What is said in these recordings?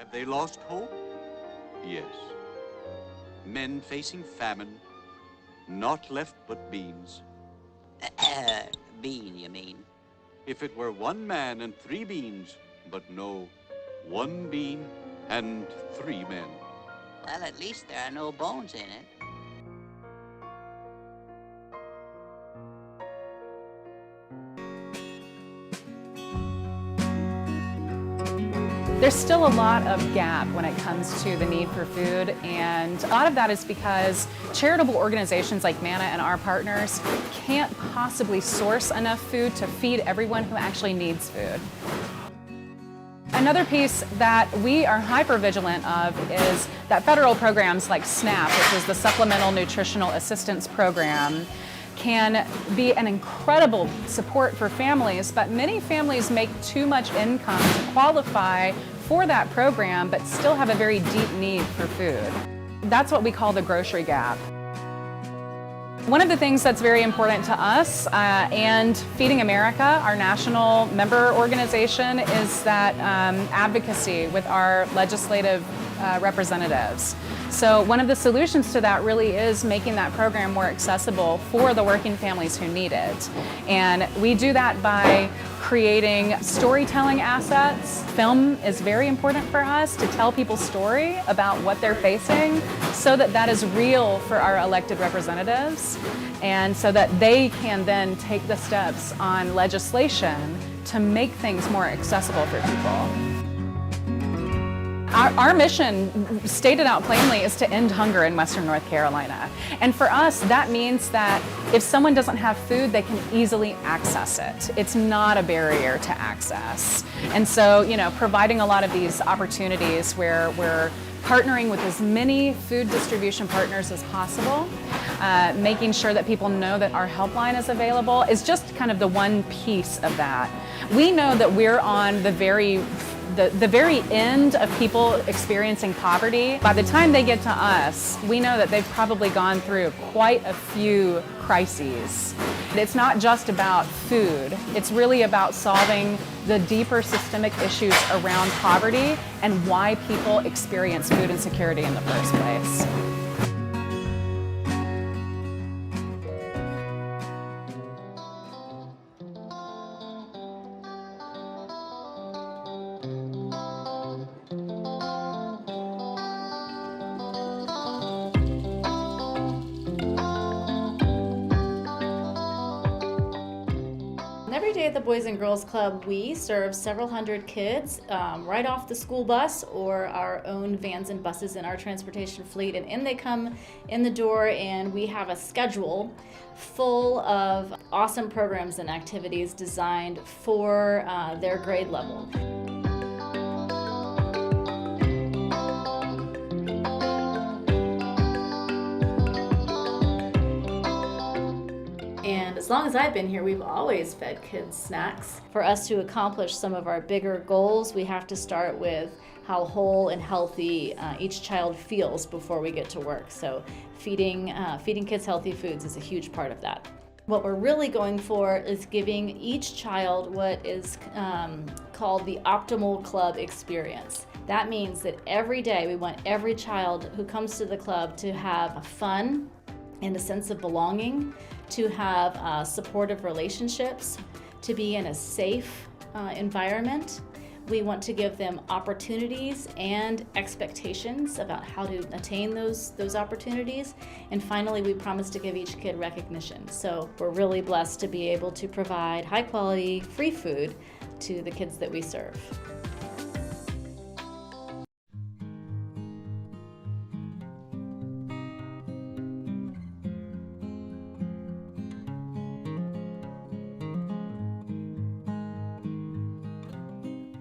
Have they lost hope? Yes. Men facing famine, naught left but beans. Bean, you mean? If it were one man and 3 beans, but no, 1 bean and 3 men. Well, at least there are no bones in it. There's still a lot of gap when it comes to the need for food, and a lot of that is because charitable organizations like MANNA and our partners can't possibly source enough food to feed everyone who actually needs food. Another piece that we are hyper-vigilant of is that federal programs like SNAP, which is the Supplemental Nutritional Assistance Program, can be an incredible support for families, but many families make too much income to qualify for that program, but still have a very deep need for food. That's what we call the grocery gap. One of the things that's very important to us and Feeding America, our national member organization, is that advocacy with our legislative representatives. So one of the solutions to that really is making that program more accessible for the working families who need it. And we do that by creating storytelling assets. Film is very important for us to tell people's story about what they're facing so that that is real for our elected representatives and so that they can then take the steps on legislation to make things more accessible for people. Our mission, stated out plainly, is to end hunger in Western North Carolina. And for us, that means that if someone doesn't have food, they can easily access it. It's not a barrier to access. And so, providing a lot of these opportunities where we're partnering with as many food distribution partners as possible, making sure that people know that our helpline is available, is just kind of the one piece of that. We know that we're on the very end of people experiencing poverty. By the time they get to us, we know that they've probably gone through quite a few crises. It's not just about food. It's really about solving the deeper systemic issues around poverty and why people experience food insecurity in the first place. Every day at the Boys and Girls Club, we serve several hundred kids right off the school bus or our own vans and buses in our transportation fleet. And in they come in the door, and we have a schedule full of awesome programs and activities designed for their grade level. And as long as I've been here, we've always fed kids snacks. For us to accomplish some of our bigger goals, we have to start with how whole and healthy each child feels before we get to work. So feeding kids healthy foods is a huge part of that. What we're really going for is giving each child what is called the optimal club experience. That means that every day we want every child who comes to the club to have fun and a sense of belonging, to have supportive relationships, to be in a safe environment. We want to give them opportunities and expectations about how to attain those opportunities. And finally, we promise to give each kid recognition. So we're really blessed to be able to provide high quality, free food to the kids that we serve.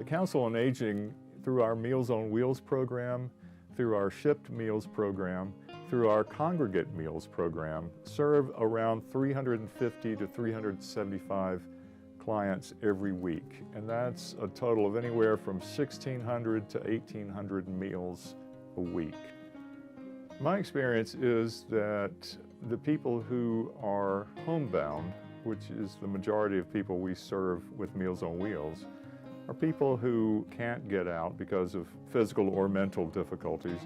Council on Aging, through our Meals on Wheels program, through our Shipped Meals program, through our Congregate Meals program, serve around 350 to 375 clients every week. And that's a total of anywhere from 1,600 to 1,800 meals a week. My experience is that the people who are homebound, which is the majority of people we serve with Meals on Wheels, are people who can't get out because of physical or mental difficulties.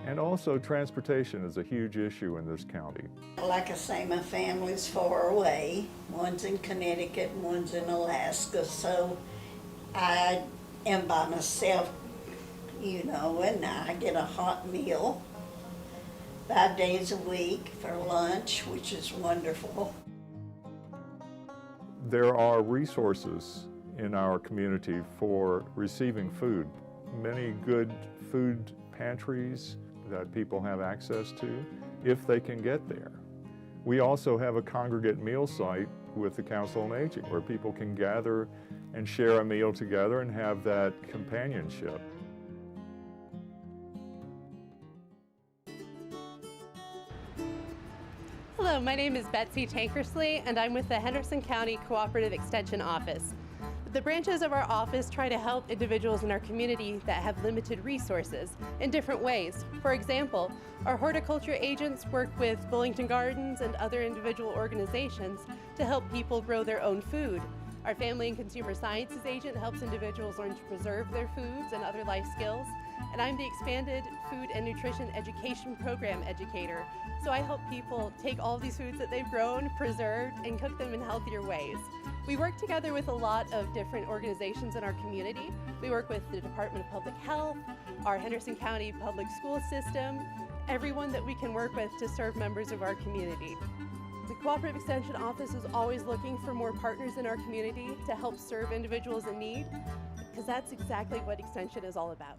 And also transportation is a huge issue in this county. Like I say, my family's far away. One's in Connecticut and one's in Alaska, so I am by myself, you know, and I get a hot meal 5 days a week for lunch, which is wonderful. There are resources in our community for receiving food. Many good food pantries that people have access to if they can get there. We also have a congregate meal site with the Council on Aging where people can gather and share a meal together and have that companionship. Hello, my name is Betsy Tankersley, and I'm with the Henderson County Cooperative Extension Office. The branches of our office try to help individuals in our community that have limited resources in different ways. For example, our horticulture agents work with Bullington Gardens and other individual organizations to help people grow their own food. Our Family and Consumer Sciences agent helps individuals learn to preserve their foods and other life skills. And I'm the expanded food and nutrition education program educator. So I help people take all of these foods that they've grown, preserved, and cook them in healthier ways. We work together with a lot of different organizations in our community. We work with the Department of Public Health, our Henderson County Public School System, everyone that we can work with to serve members of our community. The Cooperative Extension Office is always looking for more partners in our community to help serve individuals in need, because that's exactly what Extension is all about.